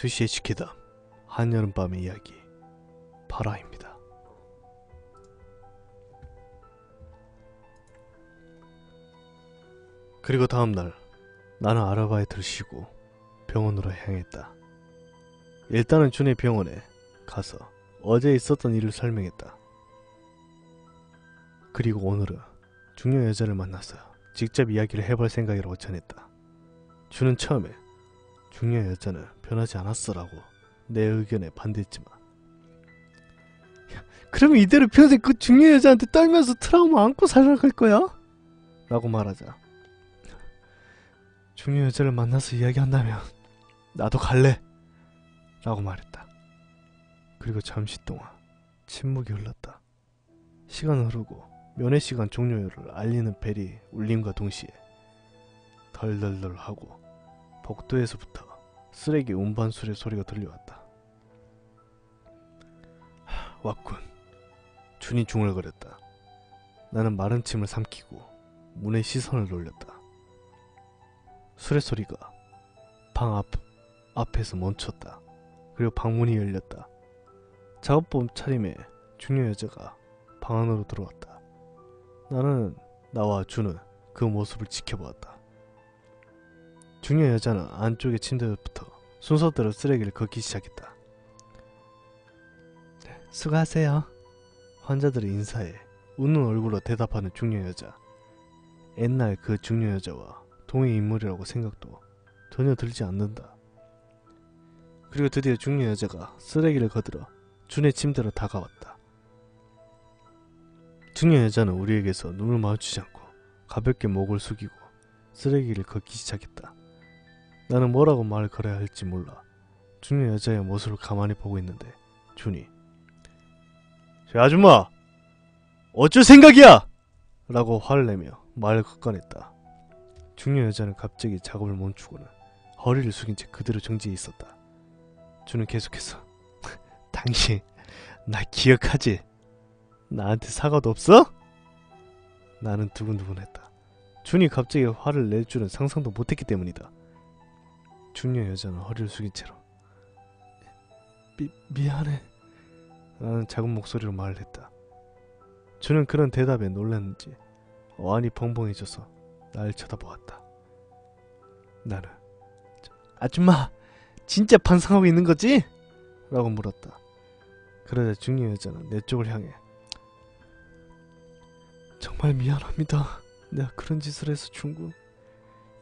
2시에 지키다 한여름밤의 이야기 파라입니다. 그리고 다음날 나는 아르바이트를 쉬고 병원으로 향했다. 일단은 준의 병원에 가서 어제 있었던 일을 설명했다. 그리고 오늘은 중년 여자를 만나서 직접 이야기를 해볼 생각이라고 전했다. 준은 처음에 중년 여자는 변하지 않았어 라고 내 의견에 반대했지만, 그러면 이대로 평생 그 중년 여자한테 떨면서 트라우마 안고 살아갈 거야? 라고 말하자, 중년 여자를 만나서 이야기한다면 나도 갈래 라고 말했다. 그리고 잠시 동안 침묵이 흘렀다. 시간은 흐르고 면회시간 종료를 알리는 벨이 울림과 동시에 덜덜덜 하고 복도에서부터 쓰레기 운반수의 소리가 들려왔다. 왔군. 준이 중얼거렸다. 나는 마른 침을 삼키고 문에 시선을 돌렸다. 수레소리가 방 앞에서 멈췄다. 그리고 방문이 열렸다. 작업복 차림에 중년 여자가 방 안으로 들어왔다. 나는 나와 준은 그 모습을 지켜보았다. 중년 여자는 안쪽의 침대부터 순서대로 쓰레기를 걷기 시작했다. 수고하세요. 환자들의 인사에 웃는 얼굴로 대답하는 중년 여자. 옛날 그 중년 여자와 동의 인물이라고 생각도 전혀 들지 않는다. 그리고 드디어 중년 여자가 쓰레기를 거들어 준의 침대로 다가왔다. 중년 여자는 우리에게서 눈을 마주치지 않고 가볍게 목을 숙이고 쓰레기를 걷기 시작했다. 나는 뭐라고 말을 걸어야 할지 몰라 중년 여자의 모습을 가만히 보고 있는데, 준이 "저 아줌마! 어쩔 생각이야!" 라고 화를 내며 말을 꺼냈다. 중년 여자는 갑자기 작업을 멈추고는 허리를 숙인 채 그대로 정지해 있었다. 준은 계속해서 "당신 나 기억하지? 나한테 사과도 없어?" 나는 두근두근했다. 준이 갑자기 화를 낼 줄은 상상도 못했기 때문이다. 중년 여자는 허리를 숙인 채로 미안해 라는 작은 목소리로 말을 했다. 준은 그런 대답에 놀랐는지 어안이 벙벙해져서 날 쳐다보았다. 나는 "아줌마 진짜 반성하고 있는 거지?" 라고 물었다. 그러자 중년 여자는 내 쪽을 향해 "정말 미안합니다. 내가 그런 짓을 해서 중구.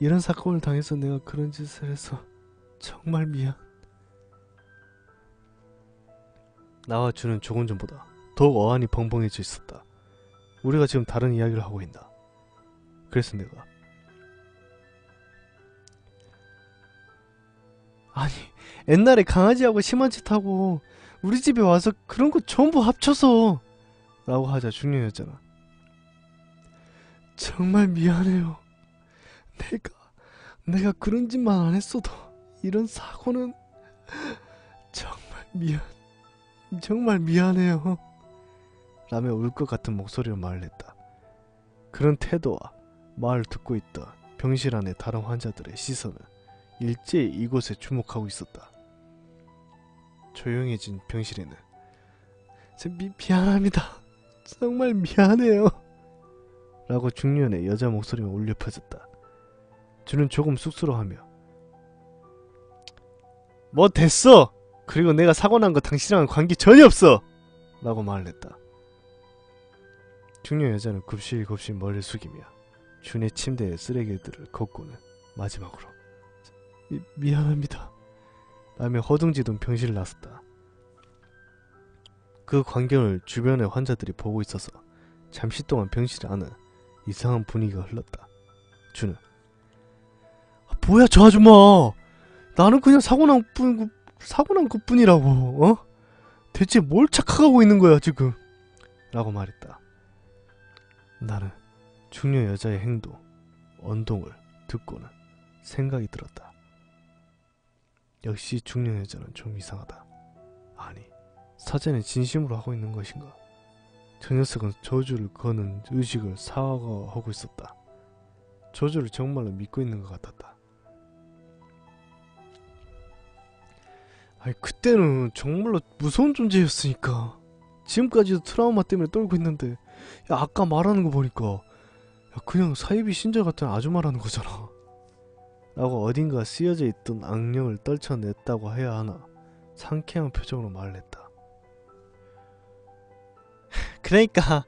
이런 사건을 당해서 내가 그런 짓을 해서 정말 미안." 나와 준은 조금 전보다 더욱 어안이 벙벙해져 있었다. 우리가 지금 다른 이야기를 하고 있다. 그래서 내가 "아니, 옛날에 강아지하고 심한 짓하고 우리 집에 와서 그런 거 전부 합쳐서" 라고 하자 중년 여자는 "정말 미안해요. 내가 그런 짓만 안 했어도 이런 사고는 정말 미안해요 라며 울 것 같은 목소리로 말을 했다. 그런 태도와 말을 듣고 있던 병실 안의 다른 환자들의 시선은 일제히 이곳에 주목하고 있었다. 조용해진 병실에는 미안합니다. 정말 미안해요 라고 중년의 여자 목소리가 울려 퍼졌다. 준은 조금 쑥스러워하며 "뭐 됐어! 그리고 내가 사고 난 거 당신이랑은 관계 전혀 없어!" 라고 말을 했다. 중년 여자는 굽실굽실 머리를 숙이며 준의 침대에 쓰레기들을 걷고는 마지막으로 미안합니다 라며 허둥지둥 병실을 나섰다. 그 광경을 주변의 환자들이 보고 있어서 잠시 동안 병실 안은 이상한 분위기가 흘렀다. 준은 "뭐야 저 아줌마! 나는 그냥 사고 난 것뿐이라고. 어? 대체 뭘 착각하고 있는 거야 지금?" 라고 말했다. 나는 중년 여자의 행동, 언동을 듣고는 생각이 들었다. 역시 중년 여자는 좀 이상하다. 아니, 사제는 진심으로 하고 있는 것인가? 저 녀석은 저주를 거는 의식을 사과하고 있었다. 저주를 정말로 믿고 있는 것 같았다. 아니 그때는 정말로 무서운 존재였으니까. 지금까지도 트라우마 때문에 떨고 있는데 야 아까 말하는 거 보니까 야 그냥 사이비 신자 같은 아줌마라는 거잖아. 라고 어딘가 쓰여져 있던 악령을 떨쳐냈다고 해야 하나 상쾌한 표정으로 말을 했다. 그러니까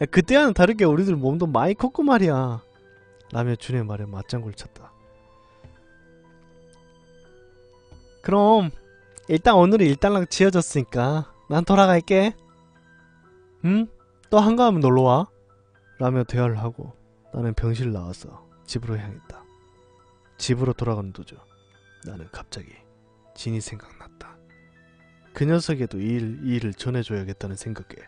야 그때와는 다르게 우리들 몸도 많이 컸고 말이야. 라며 준의 말에 맞장구를 쳤다. 그럼 일단 오늘은 일단락 지어졌으니까 난 돌아갈게. 응? 또 한가하면 놀러와. 라며 대화를 하고 나는 병실을 나와서 집으로 향했다. 집으로 돌아가는 도중 나는 갑자기 진이 생각났다. 그 녀석에도 이 일을 전해줘야겠다는 생각에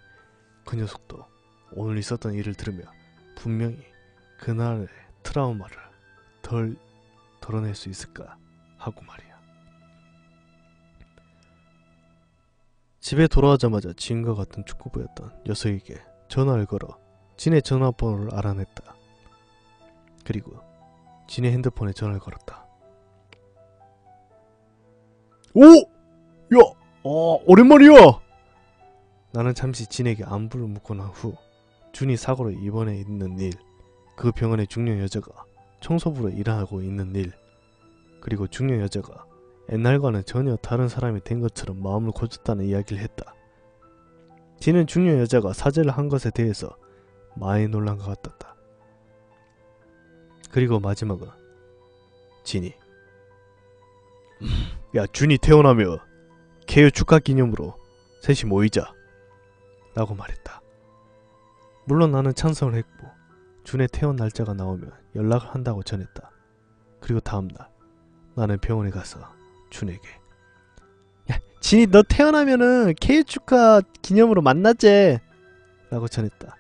그 녀석도 오늘 있었던 일을 들으며 분명히 그날의 트라우마를 덜 덜어낼 수 있을까 하고 말이야. 집에 돌아오자마자 지인과 같은 축구부였던 녀석에게 전화를 걸어 진의 전화번호를 알아냈다. 그리고 진의 핸드폰에 전화를 걸었다. 오! 야! 오랜만이야! 나는 잠시 진에게 안부를 묻고 난 후 준이 사고로 입원해 있는 일, 그 병원의 중년 여자가 청소부로 일하고 있는 일, 그리고 중년 여자가 옛날과는 전혀 다른 사람이 된 것처럼 마음을 고쳤다는 이야기를 했다. 진은 중년 여자가 사죄를 한 것에 대해서 많이 놀란 것 같았다. 그리고 마지막은 진이 야 준이 태어나며 개요 축하 기념으로 셋이 모이자 라고 말했다. 물론 나는 찬성을 했고 준의 태어난 날짜가 나오면 연락을 한다고 전했다. 그리고 다음날 나는 병원에 가서 준에게 야 진이 너 태어나면은 케이크 축하 기념으로 만나재 라고 전했다.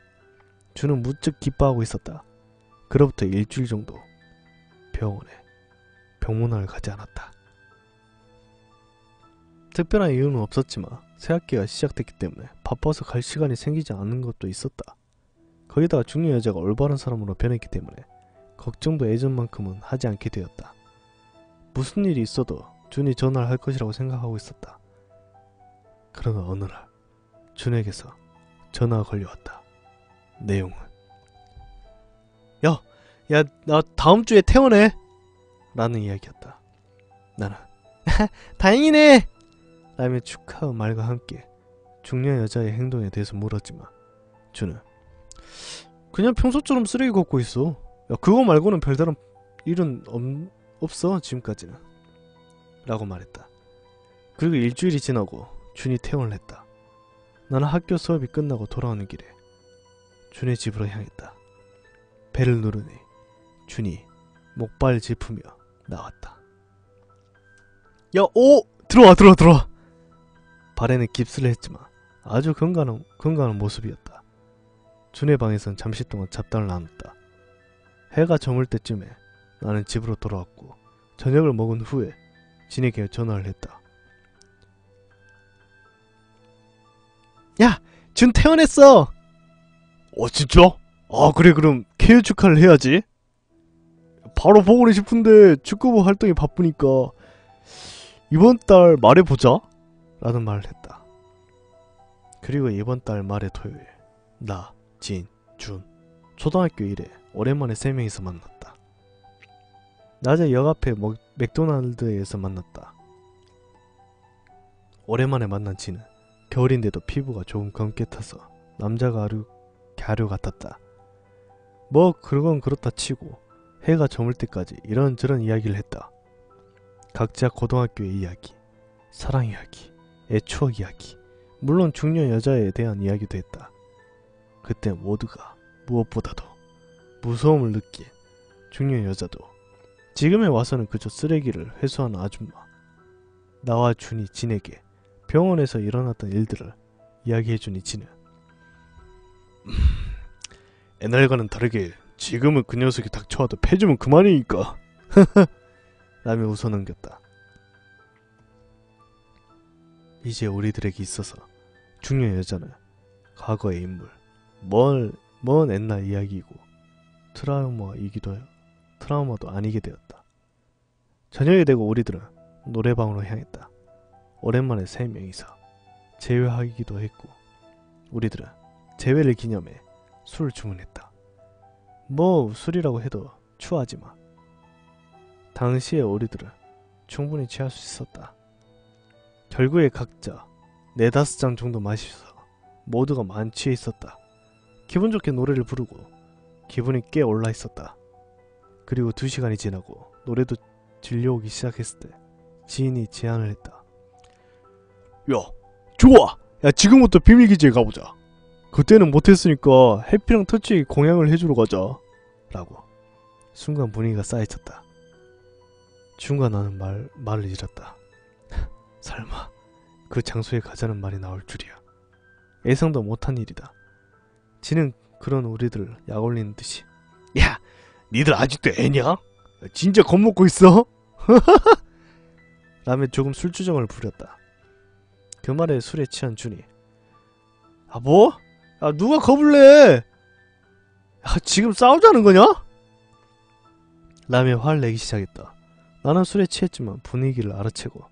준은 무척 기뻐하고 있었다. 그로부터 일주일 정도 병원에 병문안을 가지 않았다. 특별한 이유는 없었지만 새학기가 시작됐기 때문에 바빠서 갈 시간이 생기지 않는 것도 있었다. 거기다가 중년 여자가 올바른 사람으로 변했기 때문에 걱정도 예전만큼은 하지 않게 되었다. 무슨 일이 있어도 준이 전화를 할 것이라고 생각하고 있었다. 그러나 어느 날 준에게서 전화가 걸려왔다. 내용은 야 나 다음 주에 퇴원해 라는 이야기였다. 나는 다행이네 라며 축하의 말과 함께 중년 여자의 행동에 대해서 물었지만 준은 그냥 평소처럼 쓰레기 걷고 있어. 야 그거 말고는 별다른 일은 없어 지금까지는 라고 말했다. 그리고 일주일이 지나고 준이 퇴원을 했다. 나는 학교 수업이 끝나고 돌아오는 길에 준의 집으로 향했다. 배를 누르니 준이 목발 짚으며 나왔다. 야 들어와. 발에는 깁스를 했지만 아주 건강한 모습이었다. 준의 방에선 잠시 동안 잡담을 나눴다. 해가 저물 때쯤에 나는 집으로 돌아왔고 저녁을 먹은 후에 진에게 전화를 했다. 야! 준 퇴원했어! 진짜? 그래 그럼 케어 축하를 해야지. 바로 보고 싶은데 축구부 활동이 바쁘니까 이번 달 말에 보자 라는 말을 했다. 그리고 이번 달 말의 토요일 나, 진, 준 초등학교 1회 오랜만에 3명이서 만났다. 낮에 역 앞에 맥도날드에서 만났다. 오랜만에 만난 진은 겨울인데도 피부가 조금 검게 타서 남자 가루 같았다. 뭐 그건 그렇다 치고 해가 저물 때까지 이런저런 이야기를 했다. 각자 고등학교의 이야기, 사랑 이야기, 애추억 이야기, 물론 중년 여자에 대한 이야기도 했다. 그때 모두가 무엇보다도 무서움을 느낀 중년 여자도 지금에 와서는 그저 쓰레기를 회수하는 아줌마. 나와 준이 진에게 병원에서 일어났던 일들을 이야기해주니 진은 옛날과는 다르게 지금은 그 녀석이 닥쳐와도 패주면 그만이니까 라며 웃어넘겼다. 이제 우리들에게 있어서 중년 여자는 과거의 인물, 먼 옛날 이야기이고 트라우마도 아니게 되었다. 저녁이 되고 우리들은 노래방으로 향했다. 오랜만에 3명이서 재회하기도 했고 우리들은 재회를 기념해 술을 주문했다. 뭐 술이라고 해도 추하지만 당시에 우리들은 충분히 취할 수 있었다. 결국에 각자 4-5잔 정도 마시면서 모두가 만취해 있었다. 기분 좋게 노래를 부르고 기분이 꽤 올라 있었다. 그리고 2시간이 지나고 노래도 질려오기 시작했을 때 지인이 제안을 했다. 야, 좋아! 야, 지금부터 비밀기지에 가보자. 그때는 못했으니까 해피랑 터치에게 공양을 해주러 가자. 라고. 순간 분위기가 쌓여졌다. 준과 나는 말을 잃었다. 설마 그 장소에 가자는 말이 나올 줄이야. 예상도 못한 일이다. 지는 그런 우리들을 약올리는 듯이 야! 니들 아직도 애냐? 진짜 겁먹고 있어? 라며 조금 술주정을 부렸다. 그 말에 술에 취한 준이 아 뭐? 야 누가 겁을 내? 야 지금 싸우자는 거냐? 라며 화를 내기 시작했다. 나는 술에 취했지만 분위기를 알아채고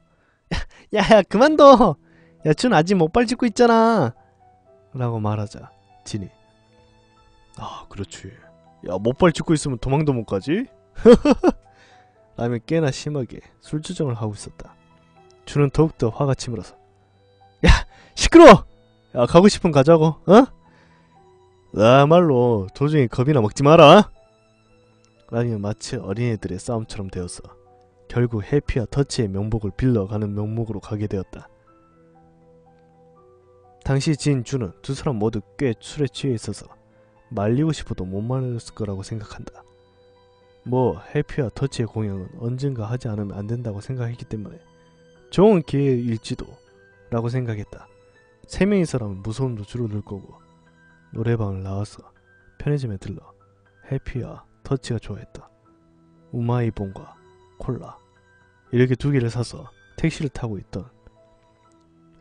야 그만둬! 야 준 아직 못발 짚고 있잖아! 라고 말하자 진이 아 그렇지. 야 못발 짚고 있으면 도망도 못 가지? 라며 꽤나 심하게 술주정을 하고 있었다. 준은 더욱더 화가 치밀어서 야 시끄러워! 야 가고 싶으면 가자고 어? 나말로 도중에 겁이나 먹지 마라! 라며 마치 어린애들의 싸움처럼 되어서 결국 해피와 터치의 명복을 빌러가는 명목으로 가게 되었다. 당시 진, 준은 두 사람 모두 꽤 술에 취해 있어서 말리고 싶어도 못 말렸을 거라고 생각한다. 뭐 해피와 터치의 공연은 언젠가 하지 않으면 안 된다고 생각했기 때문에 좋은 기회일지도 라고 생각했다. 3명이서라면 무서움도 줄어들 거고 노래방을 나와서 편의점에 들러 해피와 터치가 좋아했다 우마이봉과 콜라 이렇게 2개를 사서 택시를 타고 있던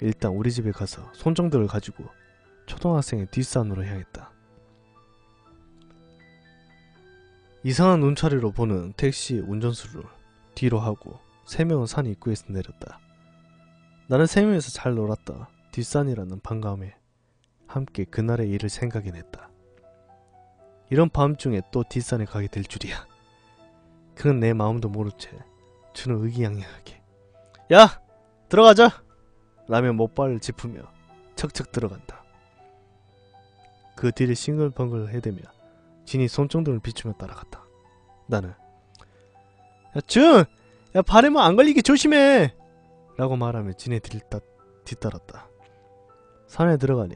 일단 우리 집에 가서 손정등을 가지고 초등학생의 뒷산으로 향했다. 이상한 눈차리로 보는 택시 운전수를 뒤로 하고 3명은 산 입구에서 내렸다. 나는 3명에서 잘 놀았다. 뒷산이라는 반가움에 함께 그날의 일을 생각이 냈다. 이런 밤중에 또 뒷산에 가게 될 줄이야. 그건 내 마음도 모른 채 주는 의기양양하게 야! 들어가자! 라며 못발을 짚으며 척척 들어간다. 그 뒤를 싱글벙글 해대며 진이 손정등을 비추며 따라갔다. 나는 야 준! 야 발에만 안 걸리게 조심해! 라고 말하며 진에 뒤따랐다. 산에 들어가니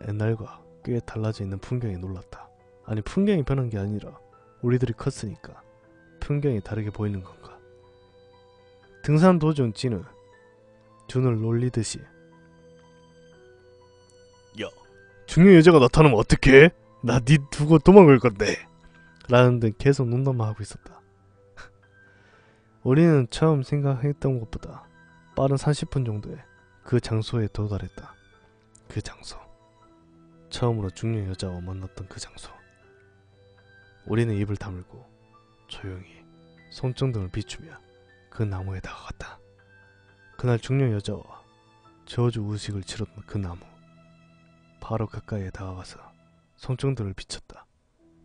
옛날과 꽤 달라져 있는 풍경에 놀랐다. 아니 풍경이 변한 게 아니라 우리들이 컸으니까 풍경이 다르게 보이는 건가. 등산 도중 진은 준을 놀리듯이 야 중년 여자가 나타나면 어떡해? 나 니 두고 도망갈 건데 라는 등 계속 농담만 하고 있었다. 우리는 처음 생각했던 것보다 빠른 30분 정도에 그 장소에 도달했다. 그 장소 처음으로 중년 여자와 만났던 그 장소. 우리는 입을 다물고 조용히 손정등을 비추며 그 나무에 다가갔다. 그날 중년 여자와 저주 우식을 치렀던 그 나무. 바로 가까이에 다가가서 손정등을 비췄다.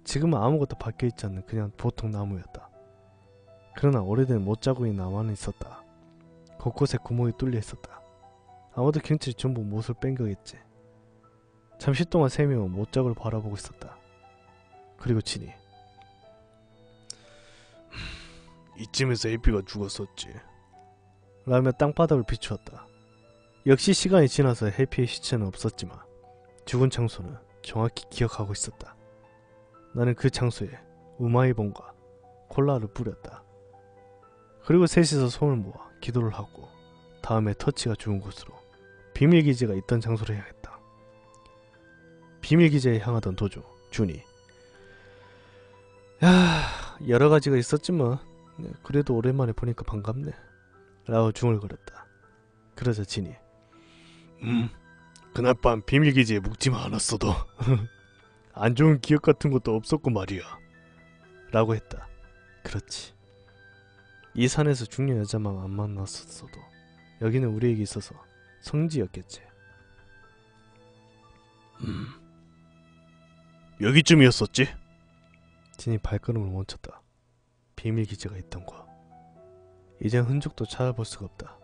지금은 아무것도 박혀있지 않는 그냥 보통 나무였다. 그러나 오래된 못자국이 나만은 있었다. 곳곳에 구멍이 뚫려 있었다. 아마도 경찰이 전부 못을 뺀 거겠지. 잠시 동안 3명은 못자국을 바라보고 있었다. 그리고 진이 이쯤에서 해피가 죽었었지 라며 땅바닥을 비추었다. 역시 시간이 지나서 해피의 시체는 없었지만 죽은 장소는 정확히 기억하고 있었다. 나는 그 장소에 우마이봉과 콜라를 뿌렸다. 그리고 셋이서 손을 모아 기도를 하고 다음에 터치가 죽은 곳으로 비밀기지가 있던 장소로 향했다. 비밀기지에 향하던 도중 준이 야 여러가지가 있었지만 그래도 오랜만에 보니까 반갑네 라고 중얼거렸다. 그러자 진이 그날 밤 비밀기지에 묵지만 않았어도 안 좋은 기억 같은 것도 없었고 말이야 라고 했다. 그렇지. 이 산에서 중년 여자만 안 만났었어도 여기는 우리에게 있어서 성지였겠지. 여기쯤이었었지? 진이 발걸음을 멈췄다. 비밀 기지가 있던 곳. 이젠 흔적도 찾아볼 수가 없다.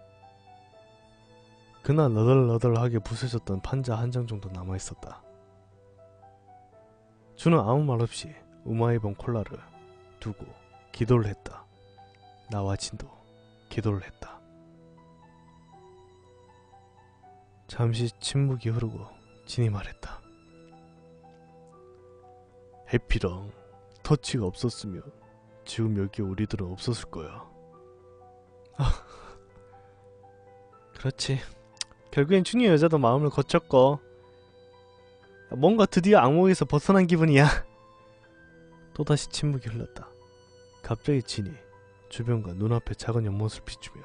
그날 너덜너덜하게 부서졌던 판자 한 장 정도 남아있었다. 주는 아무 말 없이 우마이봉 콜라를 두고 기도를 했다. 나와 진도 기도를 했다. 잠시 침묵이 흐르고 진이 말했다. 해피랑 터치가 없었으면 지금 여기에 우리들은 없었을 거야. 그렇지. 결국엔 춘희 여자도 마음을 거쳤고 뭔가 드디어 악몽에서 벗어난 기분이야. 또다시 침묵이 흘렀다. 갑자기 진이 주변과 눈앞에 작은 연못을 비추며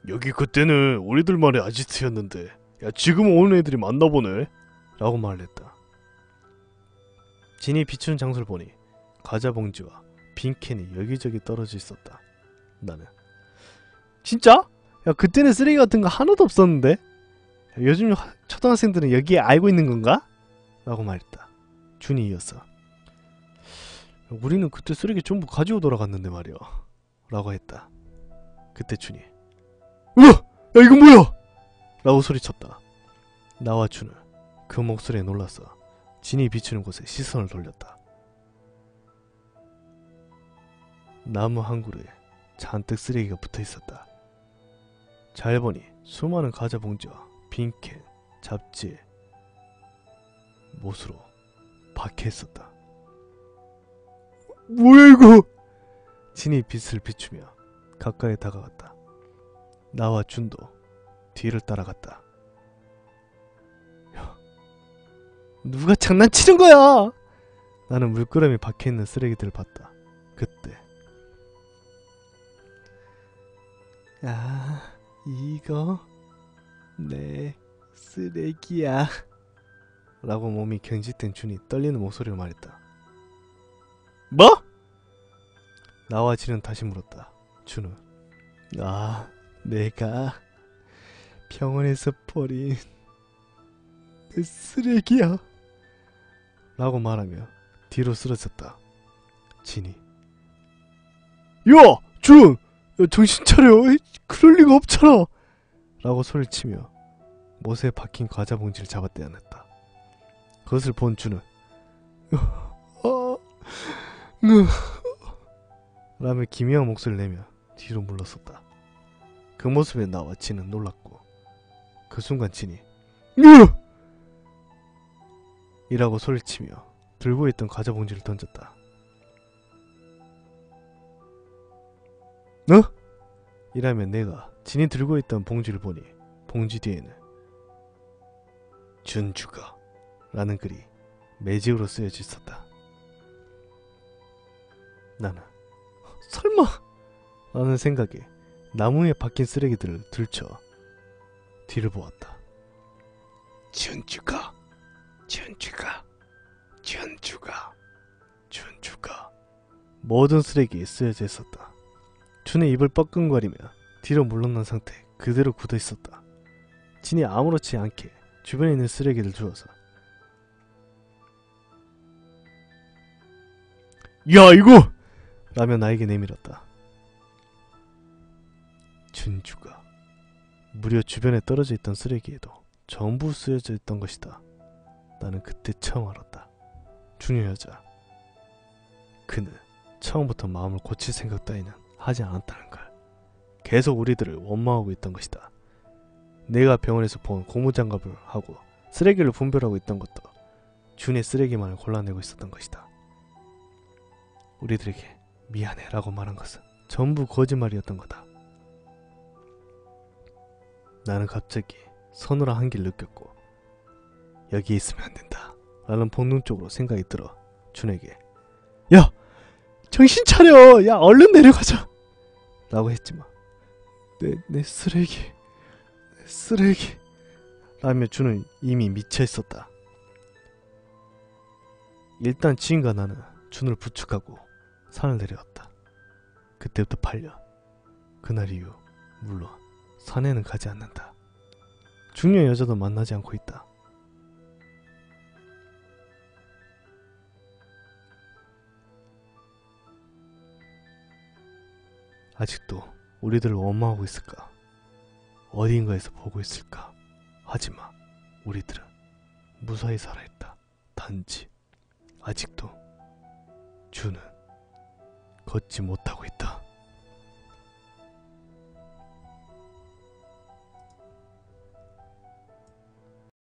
여기 그때는 우리들만의 아지트였는데 야 지금 오는 애들이 많나보네 라고 말했다. 진이 비추는 장소를 보니 과자 봉지와 빈 캔이 여기저기 떨어져 있었다. 나는 진짜? 야 그때는 쓰레기 같은 거 하나도 없었는데? 야, 요즘 초등학생들은 여기에 알고 있는 건가? 라고 말했다. 준이 이었어. 우리는 그때 쓰레기 전부 가지고 돌아갔는데 말이야 라고 했다. 그때 준이 우와! 야 이건 뭐야! 라고 소리쳤다. 나와 준은 그 목소리에 놀랐어. 진이 비추는 곳에 시선을 돌렸다. 나무 한 그루에 잔뜩 쓰레기가 붙어있었다. 잘 보니 수많은 과자 봉지와 빈캔, 잡지에 못으로 박혀있었다. 뭐야 이거! 진이 빛을 비추며 가까이 다가갔다. 나와 준도 뒤를 따라갔다. 야, 누가 장난치는 거야! 나는 물끄러미 박혀있는 쓰레기들을 봤다. 그때 아, 이거 내 쓰레기야 라고 몸이 경직된 준이 떨리는 목소리로 말했다. 뭐? 나와 진은 다시 물었다. 준은 아, 내가 병원에서 버린 내 쓰레기야 라고 말하며 뒤로 쓰러졌다. 진이 야! 준! 야, 정신 차려! 그럴 리가 없잖아! 라고 소리치며 못에 박힌 과자 봉지를 잡아떼어냈다. 그것을 본 준은 라며 기묘한 목소리를 내며 뒤로 물러섰다. 그 모습에 나와 진은 놀랐고 그 순간 진이 이라고 소리치며 들고 있던 과자 봉지를 던졌다. 어? 이라면 내가 진이 들고 있던 봉지를 보니 봉지 뒤에는 준주가 라는 글이 매직으로 쓰여져 있었다. 나는 설마 라는 생각에 나무에 박힌 쓰레기들을 들쳐 뒤를 보았다. 준주가 모든 쓰레기에 쓰여져 있었다. 준의 입을 뻐끔거리며 뒤로 물러난 상태 그대로 굳어 있었다. 진이 아무렇지 않게 주변에 있는 쓰레기를 주워서 야 이거! 라며 나에게 내밀었다. 준주가 무려 주변에 떨어져 있던 쓰레기에도 전부 쓰여져 있던 것이다. 나는 그때 처음 알았다. 준유 여자 그는 처음부터 마음을 고칠 생각 따위는 하지 않았다는 걸. 계속 우리들을 원망하고 있던 것이다. 내가 병원에서 본 고무장갑을 하고 쓰레기를 분별하고 있던 것도 준의 쓰레기만을 골라내고 있었던 것이다. 우리들에게 미안해 라고 말한 것은 전부 거짓말이었던 거다. 나는 갑자기 서늘한 한기를 느꼈고 여기에 있으면 안 된다 라는 본능적으로 생각이 들어 준에게 야! 정신 차려! 야 얼른 내려가자! 라고 했지만 내 쓰레기 라며 준은 이미 미쳐있었다. 일단 지인과 나는 준을 부축하고 산을 내려왔다. 그때부터 8년 그날 이후 물론 산에는 가지 않는다. 중년 여자도 만나지 않고 있다. 아직도 우리들을 원망하고 있을까? 어디인가에서 보고 있을까? 하지마. 우리들은 무사히 살아있다. 단지 아직도 주는 걷지 못하고 있다.